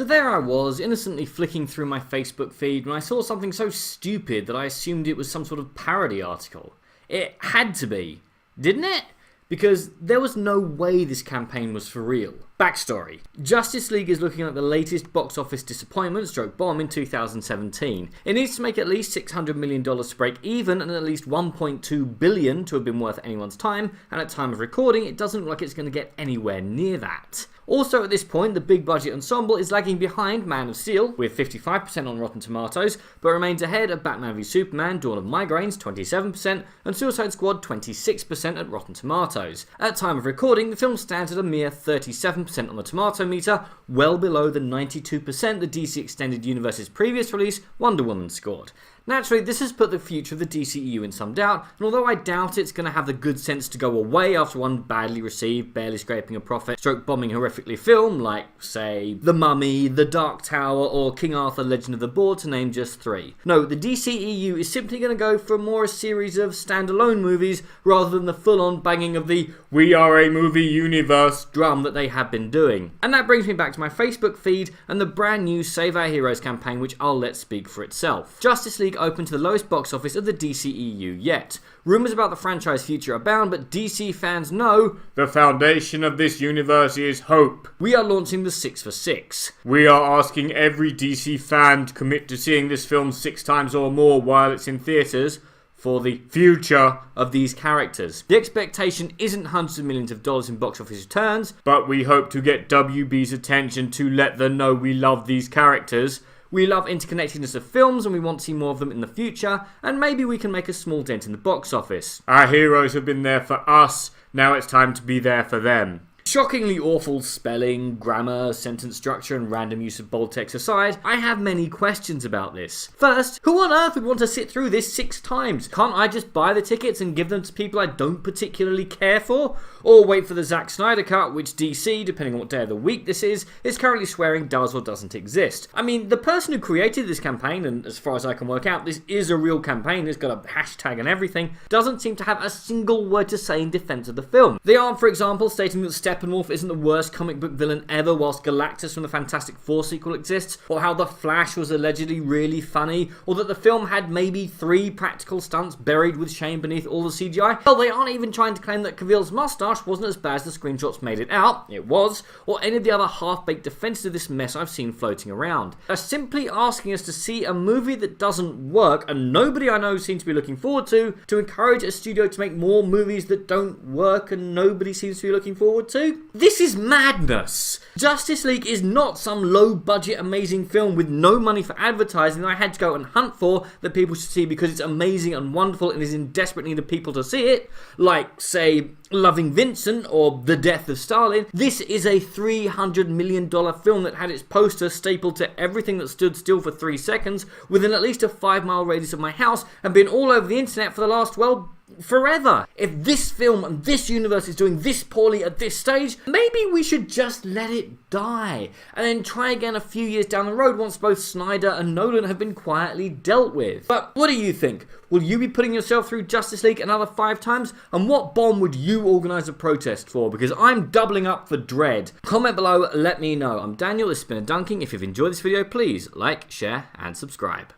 So there I was, innocently flicking through my Facebook feed when I saw something so stupid that I assumed it was some sort of parody article. It had to be, didn't it? Because there was no way this campaign was for real. Backstory. Justice League is looking at the latest box office disappointment stroke bomb in 2017. It needs to make at least $600 million to break even and at least $1.2 billion to have been worth anyone's time, and at time of recording it doesn't look like it's going to get anywhere near that. Also at this point, the big budget ensemble is lagging behind Man of Steel with 55% on Rotten Tomatoes, but remains ahead of Batman v Superman, Dawn of Migraines 27% and Suicide Squad 26% at Rotten Tomatoes. At time of recording, the film stands at a mere 37% on the tomato meter, well below the 92% the DC Extended Universe's previous release, Wonder Woman, scored. Naturally, this has put the future of the DCEU in some doubt, and although I doubt it's going to have the good sense to go away after one badly received, barely scraping a profit, stroke bombing horrifically film like, say, The Mummy, The Dark Tower, or King Arthur Legend of the Board, to name just three. No, the DCEU is simply going to go for more a series of standalone movies rather than the full-on banging of the "we are a movie universe" drum that they have been doing. And that brings me back to my Facebook feed and the brand new Save Our Heroes campaign, which I'll let speak for itself. Justice League opened to the lowest box office of the DCEU yet. Rumours about the franchise future abound, but DC fans know the foundation of this universe is hope. We are launching the 6 for 6. We are asking every DC fan to commit to seeing this film 6 times or more while it's in theatres for the future of these characters. The expectation isn't hundreds of millions of dollars in box office returns, but we hope to get WB's attention to let them know we love these characters. We love interconnectedness of films and we want to see more of them in the future, and maybe we can make a small dent in the box office. Our heroes have been there for us, now it's time to be there for them. Shockingly awful spelling, grammar, sentence structure and random use of bold text aside, I have many questions about this. First, who on earth would want to sit through this 6 times? Can't I just buy the tickets and give them to people I don't particularly care for? Or wait for the Zack Snyder cut, which DC, depending on what day of the week this is currently swearing does or doesn't exist. I mean, the person who created this campaign, and as far as I can work out, this is a real campaign, it's got a hashtag and everything, doesn't seem to have a single word to say in defense of the film. They aren't, for example, stating that Steppenwolf isn't the worst comic book villain ever whilst Galactus from the Fantastic Four sequel exists, or how The Flash was allegedly really funny, or that the film had maybe 3 practical stunts buried with shame beneath all the CGI. Hell, they aren't even trying to claim that Cavill's mustache wasn't as bad as the screenshots made it out, it was, or any of the other half-baked defenses of this mess I've seen floating around. They're simply asking us to see a movie that doesn't work, and nobody I know seems to be looking forward to encourage a studio to make more movies that don't work and nobody seems to be looking forward to. This is madness! Justice League is not some low-budget amazing film with no money for advertising that I had to go and hunt for that people should see because it's amazing and wonderful and is in desperate need of people to see it, like, say, Loving Vincent or The Death of Stalin. This is a $300 million film that had its poster stapled to everything that stood still for 3 seconds within at least a 5-mile radius of my house and been all over the internet for the last, well, forever. If this film and this universe is doing this poorly at this stage, maybe we should just let it die and then try again a few years down the road once both Snyder and Nolan have been quietly dealt with. But what do you think? Will you be putting yourself through Justice League another 5 times? And what bomb would you organise a protest for? Because I'm doubling up for Dread. Comment below, let me know. I'm Daniel, this has been A Dunking. If you've enjoyed this video, please like, share and subscribe.